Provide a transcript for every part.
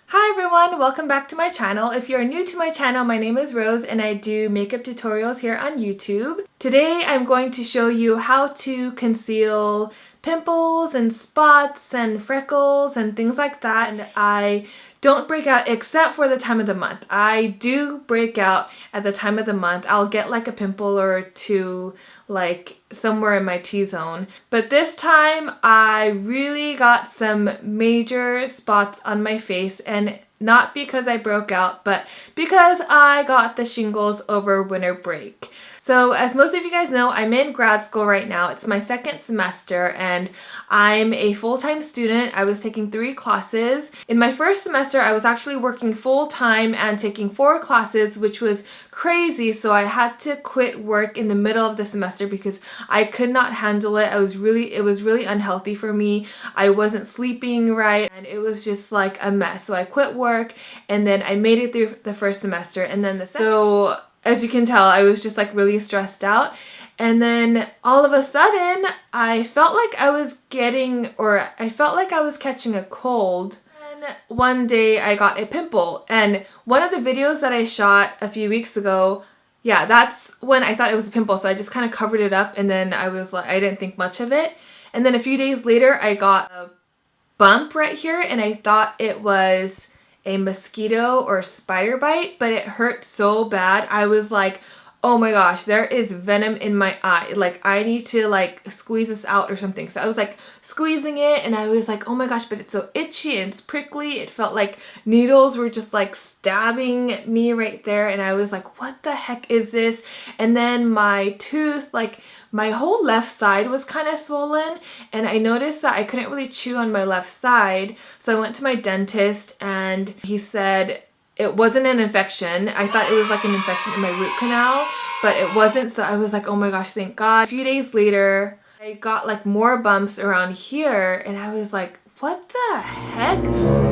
Hi everyone, welcome back to my channel. If you're new to my channel, my name is Rose and I do makeup tutorials here on YouTube. Today I'm going to show you how to conceal pimples and spots and freckles and things like that. And I don't break out except for the time of the month. I do break out at the time of the month. I'll get like a pimple or two like somewhere in my T-zone. But this time I really got some major spots on my face, and not because I broke out, but because I got the shingles over winter break. So as most of you guys know, I'm in grad school right now. It's my second semester and I'm a full-time student. I was taking 3 classes. In my first semester, I was actually working full-time and taking 4 classes, which was crazy. So I had to quit work in the middle of the semester because I could not handle it. It was really unhealthy for me. I wasn't sleeping right and it was just like a mess. So I quit work and then I made it through the first semester, and then as you can tell, I was just like really stressed out. And then all of a sudden, I felt like I was catching a cold. And one day I got a pimple. And one of the videos that I shot a few weeks ago, yeah, that's when I thought it was a pimple. So I just kind of covered it up and then I didn't think much of it. And then a few days later, I got a bump right here and I thought it was a mosquito or spider bite, but it hurt so bad. I was like, oh my gosh, there is venom in my eye. Like, I need to like squeeze this out or something. So I was like squeezing it and I was like, oh my gosh, but it's so itchy and it's prickly. It felt like needles were just like stabbing me right there. And I was like, what the heck is this? And then my tooth, like my whole left side was kind of swollen, and I noticed that I couldn't really chew on my left side. So I went to my dentist and he said it wasn't an infection. I thought it was like an infection in my root canal, but it wasn't. So I was like, oh my gosh, thank God. A few days later, I got like more bumps around here and I was like, what the heck?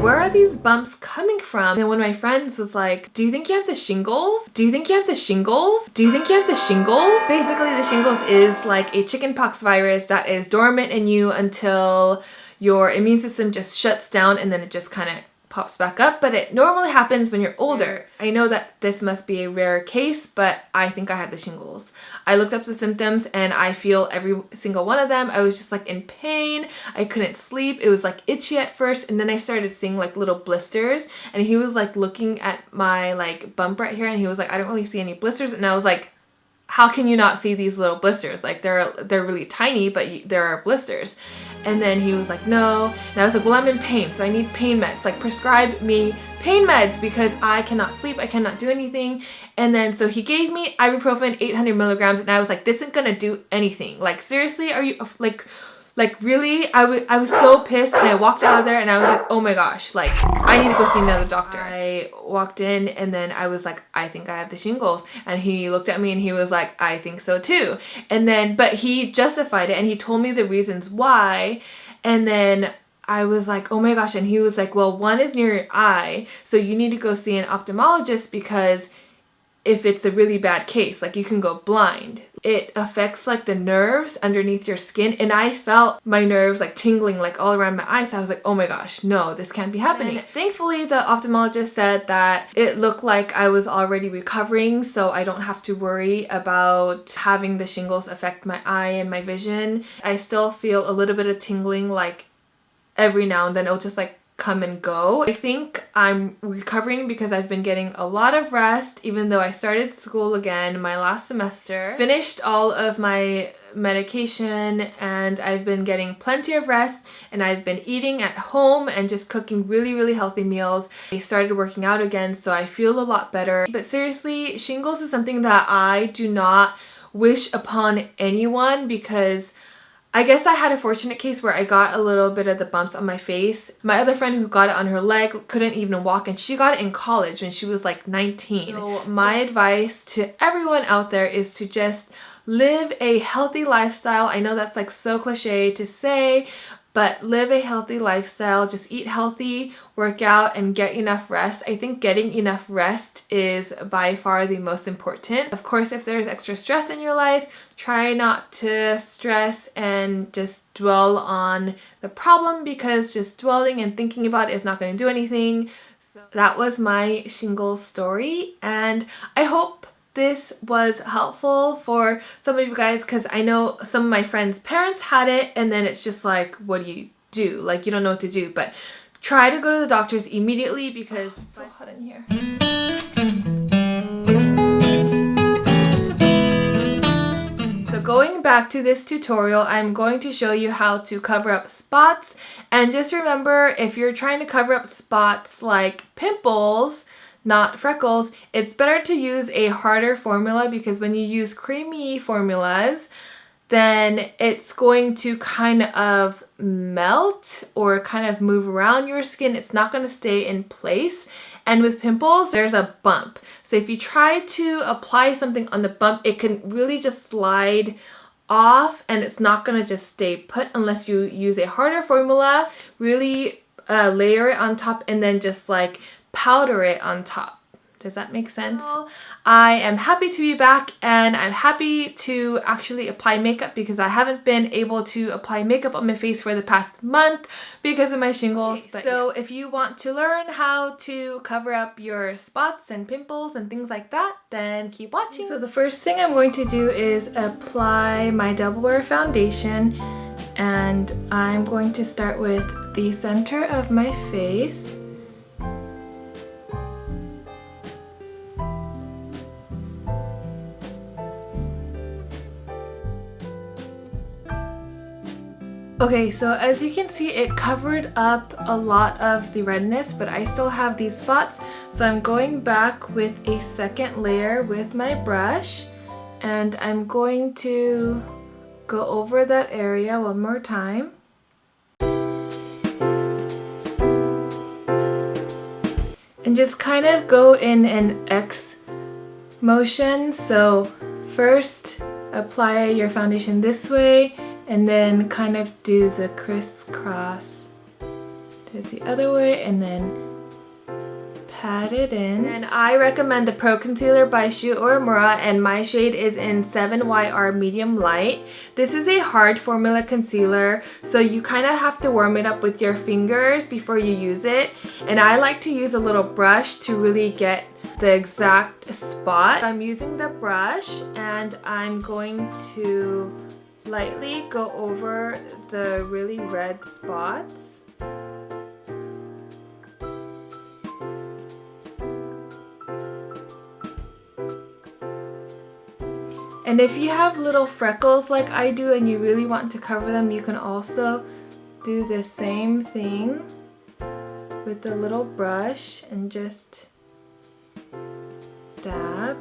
Where are these bumps coming from? And one of my friends was like, do you think you have the shingles? Do you think you have the shingles? Do you think you have the shingles? Basically, the shingles is like a chickenpox virus that is dormant in you until your immune system just shuts down and then it just kind of pops back up, but it normally happens when you're older. I know that this must be a rare case, but I think I have the shingles. I looked up the symptoms and I feel every single one of them. I was just like in pain. I couldn't sleep. It was like itchy at first, and then I started seeing like little blisters, and he was like looking at my like bump right here and he was like, I don't really see any blisters. And I was like, how can you not see these little blisters? Like they're really tiny, but there are blisters. And then he was like, no. And I was like, well, I'm in pain, so I need pain meds. Like, prescribe me pain meds because I cannot sleep, I cannot do anything. And then so he gave me ibuprofen 800 milligrams, and I was like, this isn't gonna do anything. Like, seriously, are you like really? I was so pissed, and I walked out of there and I was like, oh my gosh, like I need to go see another doctor. I walked in and then I was like, I think I have the shingles. And he looked at me and he was like, I think so too. And then, but he justified it and he told me the reasons why. And then I was like, oh my gosh. And he was like, well, one is near your eye, so you need to go see an ophthalmologist because if it's a really bad case, like you can go blind. It affects like the nerves underneath your skin, and I felt my nerves like tingling like all around my eyes. So I was like, oh my gosh, no, this can't be happening. And thankfully, the ophthalmologist said that it looked like I was already recovering, so I don't have to worry about having the shingles affect my eye and my vision. I still feel a little bit of tingling like every now and then. It'll just like come and go. I think I'm recovering because I've been getting a lot of rest, even though I started school again my last semester. Finished all of my medication and I've been getting plenty of rest, and I've been eating at home and just cooking really healthy meals. I started working out again, so I feel a lot better. But seriously, shingles is something that I do not wish upon anyone because I guess I had a fortunate case where I got a little bit of the bumps on my face. My other friend who got it on her leg couldn't even walk, and she got it in college when she was like 19. So my advice to everyone out there is to just live a healthy lifestyle. I know that's like so cliche to say, but live a healthy lifestyle. Just eat healthy, work out, and get enough rest. I think getting enough rest is by far the most important. Of course, if there's extra stress in your life, try not to stress and just dwell on the problem, because just dwelling and thinking about it is not going to do anything. So that was my shingles story, and I hope this was helpful for some of you guys, because I know some of my friends' parents had it and then it's just like, what do you do? Like, you don't know what to do. But try to go to the doctors immediately because it's so hot in here. So going back to this tutorial, I'm going to show you how to cover up spots. And just remember, if you're trying to cover up spots like pimples, not freckles, it's better to use a harder formula, because when you use creamy formulas, then it's going to kind of melt or kind of move around your skin. It's not going to stay in place. And with pimples, there's a bump. So if you try to apply something on the bump, it can really just slide off and it's not going to just stay put unless you use a harder formula, really layer it on top and then just like powder it on top. Does that make sense? I am happy to be back, and I'm happy to actually apply makeup because I haven't been able to apply makeup on my face for the past month because of my shingles. So if you want to learn how to cover up your spots and pimples and things like that, then keep watching. So the first thing I'm going to do is apply my Double Wear foundation, and I'm going to start with the center of my face. Okay, so as you can see, it covered up a lot of the redness, but I still have these spots. So I'm going back with a second layer with my brush, and I'm going to go over that area one more time. And just kind of go in an X motion. So first apply your foundation this way, and then kind of do the crisscross, do it the other way, and then pat it in. And I recommend the Pro Concealer by Uemura, and my shade is in 7YR Medium Light. This is a hard formula concealer, so you kind of have to warm it up with your fingers before you use it. And I like to use a little brush to really get the exact spot. I'm using the brush, and I'm going to lightly go over the really red spots. And if you have little freckles like I do and you really want to cover them, you can also do the same thing with the little brush and just dab.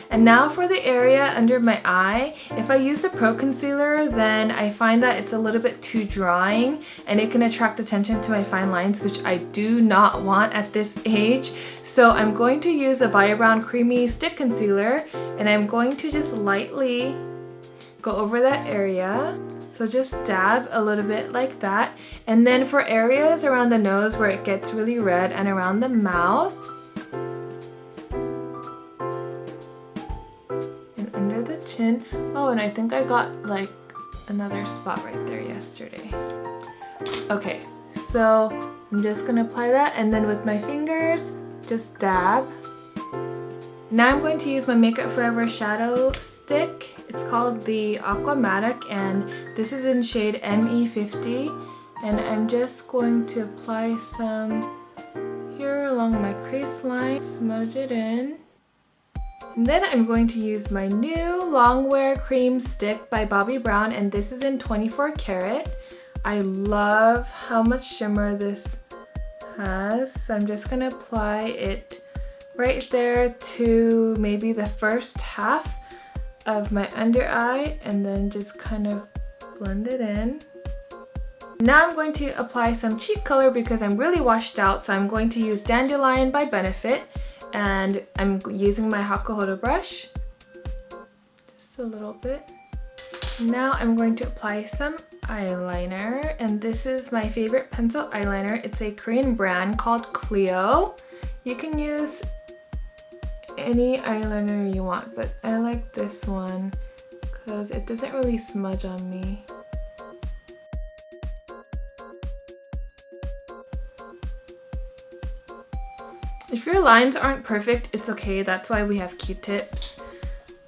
And now for the area under my eye. If I use the Pro Concealer, then I find that it's a little bit too drying and it can attract attention to my fine lines, which I do not want at this age. So I'm going to use a Bio Brown Creamy Stick Concealer, and I'm going to just lightly go over that area. So just dab a little bit like that. And then for areas around the nose where it gets really red and around the mouth, chin. Oh, and I think I got like another spot right there yesterday. Okay, so I'm just gonna apply that, and then with my fingers, just dab. Now I'm going to use my Makeup Forever shadow stick. It's called the Aqua Matic, and this is in shade ME50. And I'm just going to apply some here along my crease line, smudge it in. And then I'm going to use my new Longwear Cream Stick by Bobbi Brown, and this is in 24 karat. I love how much shimmer this has. So I'm just gonna apply it right there to maybe the first half of my under eye, and then just kind of blend it in. Now I'm going to apply some cheek color because I'm really washed out, so I'm going to use Dandelion by Benefit. And I'm using my Hakuhodo brush, just a little bit. Now I'm going to apply some eyeliner, and this is my favorite pencil eyeliner. It's a Korean brand called CLIO. You can use any eyeliner you want, but I like this one because it doesn't really smudge on me. If your lines aren't perfect, it's okay. That's why we have Q-tips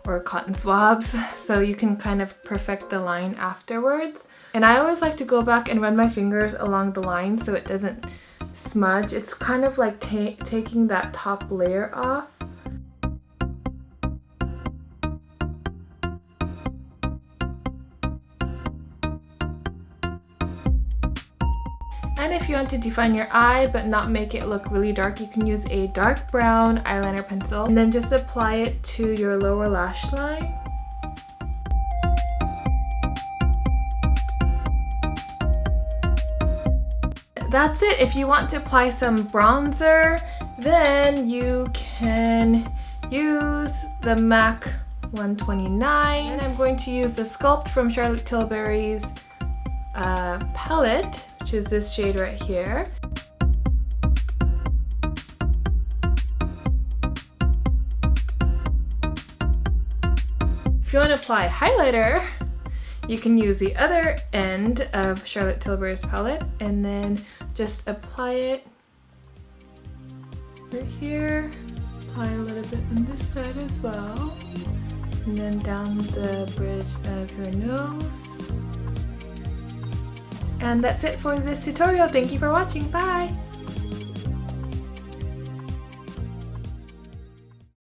or cotton swabs, so you can kind of perfect the line afterwards. And I always like to go back and run my fingers along the line so it doesn't smudge. It's kind of like taking that top layer off. And if you want to define your eye but not make it look really dark, you can use a dark brown eyeliner pencil and then just apply it to your lower lash line. That's it. If you want to apply some bronzer, then you can use the MAC 129. And I'm going to use the Sculpt from Charlotte Tilbury's palette, which is this shade right here. If you want to apply highlighter, you can use the other end of Charlotte Tilbury's palette and then just apply it right here. Apply a little bit on this side as well. And then down the bridge of your nose. And that's it for this tutorial. Thank you for watching. Bye!